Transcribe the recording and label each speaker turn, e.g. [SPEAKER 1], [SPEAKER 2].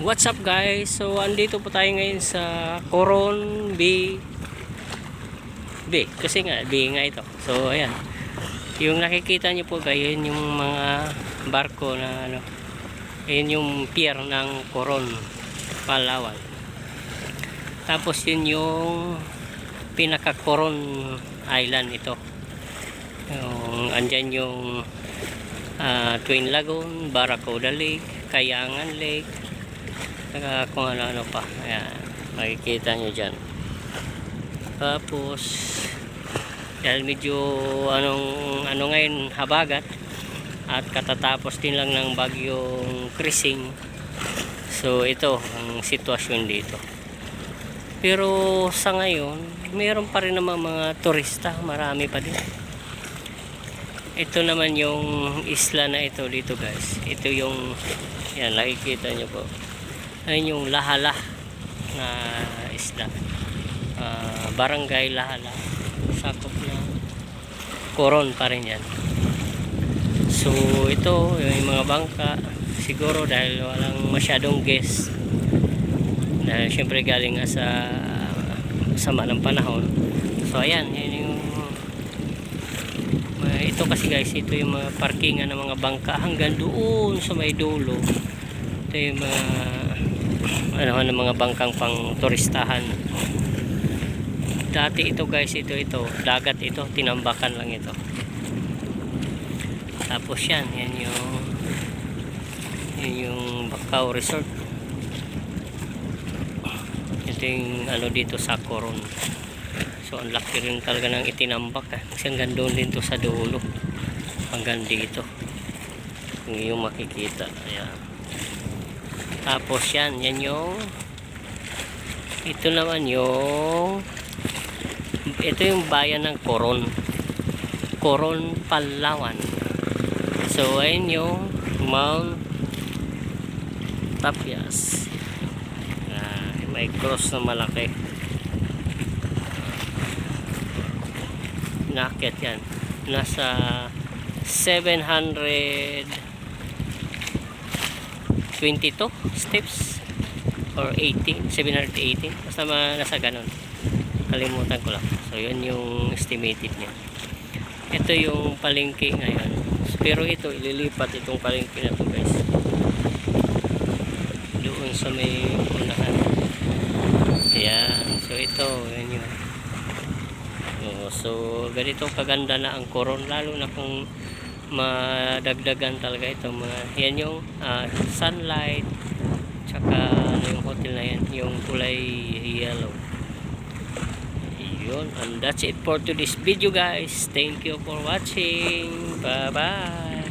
[SPEAKER 1] What's up guys? So andito po tayo ngayon sa Coron Bay. Kasi nga Bay nga ito. So ayan. Yung nakikita niyo po guys, yun yung mga barko na ano. Ayun yung pier ng Coron, Palawan. Tapos yun yung pinaka Coron Island ito. Yung andyan yung Twin Lagoon, Barracuda Lake, Kayangan Lake, saka kung ano-ano pa. Ayan, makikita nyo dyan. Tapos dahil medyo ano ngayon habagat at katatapos din lang ng bagyong Krising, so ito ang sitwasyon dito. Pero sa ngayon mayroon pa rin naman mga turista, marami pa din. Ito naman yung isla na ito dito guys. Ito yung yan, nakikita nyo po. Ayun yung Lahala na isla. Barangay Lahala. Sakop na Coron pa rin yan. So ito yung mga bangka. Siguro dahil walang masyadong guest. Dahil syempre galing nga sa sama ng panahon. So ayan, yun yung ito kasi guys, ito yung mga parkingan ng mga bangka hanggang doon sa may dulo. Ito yung mga mga bangkang pang turistahan. Dati ito guys, ito dagat ito, tinambakan lang ito. Tapos yan yung Bacau Resort. Ito yung dito sa Coron. So ang laki rin talaga ng itinambak kasi hanggang doon din to sa dulo hanggang dito kung yung makikita. Ayan. Tapos yan yung ito naman ito yung bayan ng Coron, Palawan. So ayun yung Mount Tapias. May cross na malaki. Nakit yan, nasa 722 steps or 718, basta nasa ganun, kalimutan ko lang. So yun yung estimated niya. Ito yung palengke ngayon, pero ito ililipat itong palengke na to guys doon sa may unahan. Ayan, so ito yun yun. So ganito kaganda na ang Coron, lalo na kung madagdagan talaga ito yan yung sunlight, tsaka yung hotel na yan yung kulay yellow. Yun, and that's it for today's video guys. Thank you for watching. Bye bye.